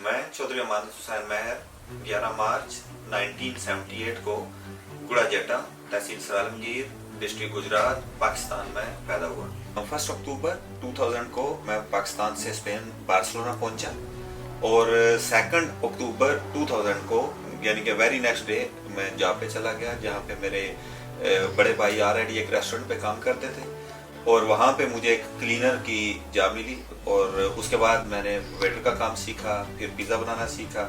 मैं चौधरी अमानत हुसैन महर 11 मार्च 1978 को गुड़ा जेटा तहसील सरालमगीर डिस्ट्रिक्ट गुजरात पाकिस्तान में पैदा हुआ। 1 अक्टूबर 2000 को मैं पाकिस्तान से स्पेन बार्सिलोना पहुंचा और 2 अक्टूबर 2000 को यानी कि वेरी नेक्स्ट डे मैं जहाँ पे चला गया जहाँ पे मेरे बड़े भाई ऑलरेडी एक रेस्टोरेंट पे काम करते थे और वहाँ पे मुझे एक क्लीनर की जॉब मिली और उसके बाद मैंने वेटर का काम सीखा, फिर पिज़्ज़ा बनाना सीखा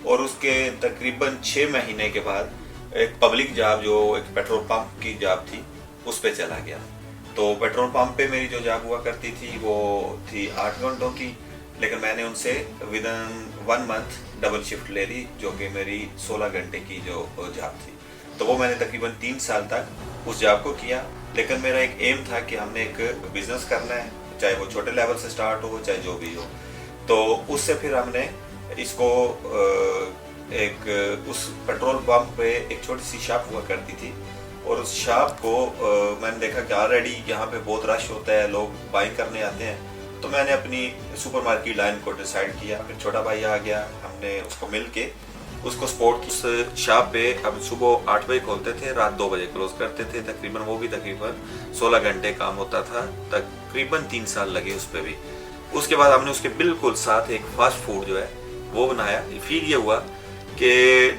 और उसके तकरीबन 6 महीने के बाद एक पब्लिक जॉब जो एक पेट्रोल पंप की जॉब थी उस पे चला गया। तो पेट्रोल पंप पे मेरी जो जॉब हुआ करती थी वो थी 8 घंटों की, लेकिन मैंने उनसे with in 1 month double shift ले ली जो कि मेरी 16 घंटे की जो जॉब थी। तो वो मैंने तकरीबन 3 साल तक उस जॉब को किया, लेकिन मेरा एक एम था कि हमने एक बिजनेस करना है, चाहे वो छोटे लेवल से स्टार्ट हो चाहे जो भी हो। तो उससे फिर हमने इसको एक उस पेट्रोल पंप पे एक छोटी सी शॉप हुआ करती थी और उस शॉप को मैंने देखा कि ऑलरेडी यहाँ पे बहुत रश होता है, लोग बाइंग करने आते हैं। तो मैंने अपनी सुपरमार्केट लाइन को डिसाइड किया। फिर छोटा भाई आ गया, हमने उसको मिल के उसको सपोर्ट की। उस शॉप पे हम सुबह 8 बजे खोलते थे, रात 2 बजे क्लोज करते थे। तकरीबन वो भी तकरीबन 16 घंटे काम होता था। तकरीबन 3 साल लगे उस पर भी। उसके बाद हमने उसके बिल्कुल साथ एक फास्ट फूड जो है वो बनाया। फिर ये हुआ कि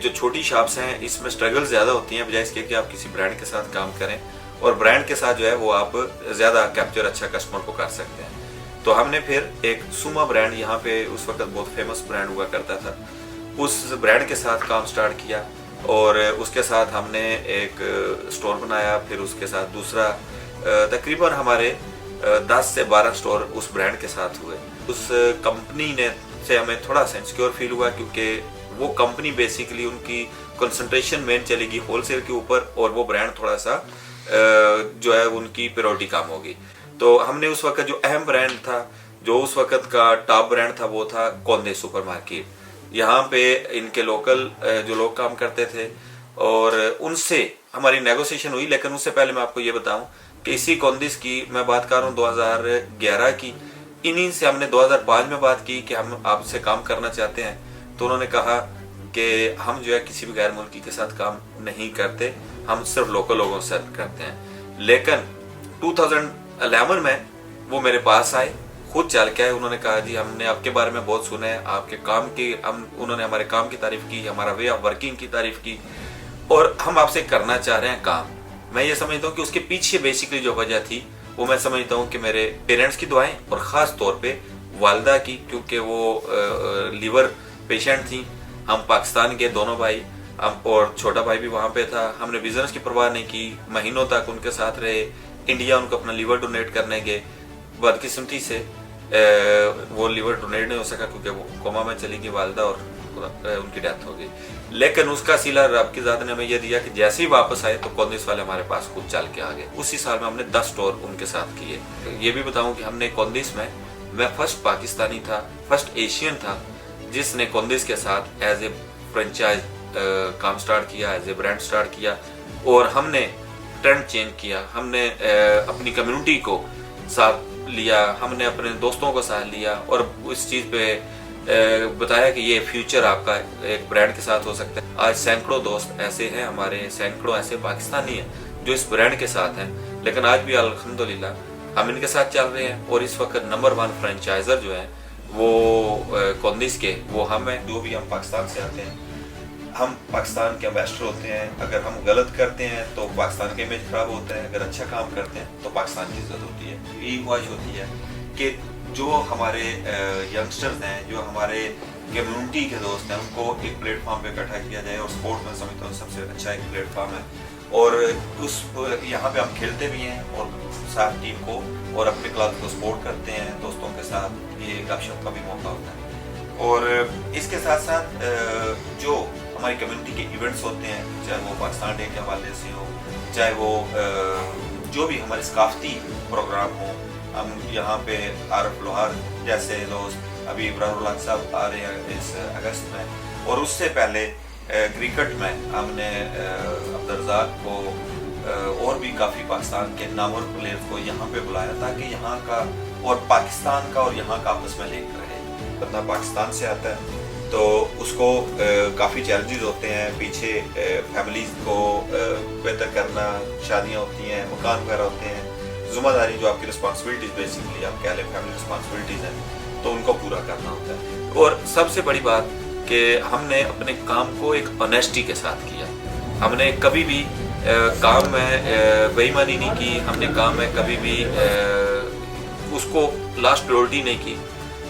जो छोटी शॉप्स हैं इसमें स्ट्रगल ज़्यादा होती हैं बजाय इसके कि आप किसी ब्रांड के साथ काम करें और ब्रांड के साथ जो है वो आप ज़्यादा कैप्चर अच्छा कस्टमर को कर सकते हैं। तो हमने फिर एक सुमा ब्रांड, यहाँ पे उस वक्त बहुत फेमस ब्रांड हुआ करता था, उस ब्रांड के साथ काम स्टार्ट किया और उसके साथ हमने एक स्टोर बनाया। फिर उसके साथ दूसरा तकरीबन हमारे 10 से 12 स्टोर उस ब्रांड के साथ हुए। उस कंपनी ने से हमें थोड़ा सा इनसिक्योर फील हुआ क्योंकि वो कंपनी बेसिकली उनकी कंसंट्रेशन मेन चलेगी होलसेल के ऊपर और वो ब्रांड थोड़ा सा जो है उनकी प्रायोरिटी कम होगी। तो हमने उस वक्त जो अहम ब्रांड था, जो उस वक्त का टॉप ब्रांड था, वो था कौंदे सुपरमार्केट। यहाँ पे इनके लोकल जो लोग काम करते थे और उनसे हमारी नेगोशिएशन हुई। लेकिन उससे पहले मैं आपको ये बताऊं कि इसी कौंदिस की मैं बात कर रहा हूँ 2011 की। इन्हीं से हमने 2005 में बात की कि हम आपसे काम करना चाहते हैं। तो उन्होंने कहा कि हम जो है किसी भी गैर मुल्की के साथ काम नहीं करते, हम सिर्फ लोकल लोगों से करते हैं। लेकिन 2011 में वो मेरे पास आए, खुद चल के आए। उन्होंने कहा जी हमने आपके बारे में बहुत सुना है, आपके काम की उन्होंने हमारे काम की तारीफ की, हमारा वे ऑफ वर्किंग की तारीफ की और हम आपसे करना चाह रहे हैं काम। मैं ये समझता हूँ कि उसके पीछे बेसिकली जो वजह थी वो मैं समझता हूँ कि मेरे पेरेंट्स की दुआएं और ख़ास तौर पे वालदा की, क्योंकि वो लीवर पेशेंट थी। हम पाकिस्तान के दोनों भाई, हम और छोटा भाई भी वहाँ पे था। हमने बिजनेस की परवाह नहीं की, महीनों तक उनके साथ रहे। इंडिया उनको अपना लीवर डोनेट करने के, बदकिस्मती से वो लीवर डोनेट नहीं हो सका क्योंकि वो कोमा में चली गई वालदा और उनकी डेथ हो गई। लेकिन उसका सिला रब की ज़ात ने हमें यह दिया कि जैसे ही वापस आए तो कौंदिस वाले हमारे पास खुद चल के आ गए। उसी साल में हमने 10 स्टोर उनके साथ किए। ये भी बताऊं कि हमने कौंदिस में, मैं फर्स्ट पाकिस्तानी था, फर्स्ट एशियन था जिसने कौंदिस के साथ एज ए फ्रेंचाइज काम स्टार्ट किया, एज ए ब्रांड स्टार्ट किया और हमने ट्रेंड चेंज किया। हमने अपनी कम्युनिटी को साथ लिया, हमने अपने दोस्तों को साथ लिया और इस चीज़ पे बताया कि ये फ्यूचर आपका एक ब्रांड के साथ हो सकता है। आज सैकड़ों दोस्त ऐसे हैं हमारे, सैकड़ों ऐसे पाकिस्तानी हैं जो इस ब्रांड के साथ हैं। लेकिन आज भी अल्हम्दुलिल्लाह हम इनके साथ चल रहे हैं और इस वक्त नंबर 1 फ्रेंचाइजर जो है वो कौंदिस के वो हम हैं। जो भी हम पाकिस्तान से आते हैं, हम पाकिस्तान के एम्बेसडर होते हैं। अगर हम गलत करते हैं तो पाकिस्तान का इमेज खराब होता है, अगर अच्छा काम करते हैं तो पाकिस्तान की इज्जत होती है। यही ख्वाहिश होती है कि जो हमारे यंगस्टर्स हैं, जो हमारे कम्युनिटी के दोस्त हैं, उनको एक प्लेटफॉर्म पे इकट्ठा किया जाए और स्पोर्ट में समझता हूँ सबसे अच्छा एक प्लेटफॉर्म है। और उस यहाँ पे हम खेलते भी हैं और साथ टीम को और अपने क्लब को सपोर्ट करते हैं, दोस्तों के साथ ये गपशप का भी मौका होता है। और इसके साथ साथ जो हमारी कम्युनिटी के इवेंट्स होते हैं, चाहे वो पाकिस्तान डे के हवाले से हो, चाहे वो जो भी हमारे सकाफती प्रोग्राम हो, हम यहाँ पे आरफ लोहार जैसे दोस्त, अभी इब्राहिम साहब आ रहे हैं इस अगस्त में, और उससे पहले क्रिकेट में हमने अब्दुर्रज़ाक को और भी काफ़ी पाकिस्तान के नामवर प्लेयर्स को यहाँ पे बुलाया ताकि यहाँ का और पाकिस्तान का और यहाँ का आपस में लिंक रहे। बंदा पाकिस्तान से आता है तो उसको काफ़ी चैलेंजेस होते हैं पीछे। फैमिलीज को बेहतर करना, शादियाँ होती हैं, मकान वगैरह होते हैं, ज़िम्मेदारी जो आपकी रिस्पॉन्सिबिलिटीज़ बेसिकली आप कह लें फैमिली रिस्पॉन्सिबिलिटीज़ हैं, तो उनको पूरा करना होता है। और सबसे बड़ी बात कि हमने अपने काम को एक ऑनेस्टी के साथ किया। हमने कभी भी काम में बेईमानी नहीं की, हमने काम में कभी भी उसको लास्ट प्रायोरिटी नहीं की।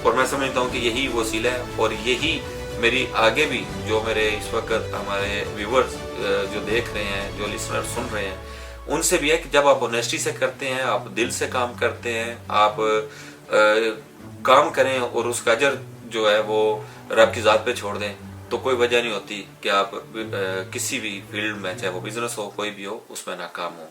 और मैं समझता हूँ कि यही वसीला है और यही मेरी आगे भी जो मेरे इस वक्त हमारे व्यूवर्स जो देख रहे हैं, जो लिसनर सुन रहे हैं, उनसे भी है कि जब आप ऑनेस्टी से करते हैं, आप दिल से काम करते हैं, आप काम करें और उसका अजर जो है वो रब की ज़ात पे छोड़ दें, तो कोई वजह नहीं होती कि आप किसी भी फील्ड में, चाहे वो बिजनेस हो, कोई भी हो, उसमें नाकाम हो।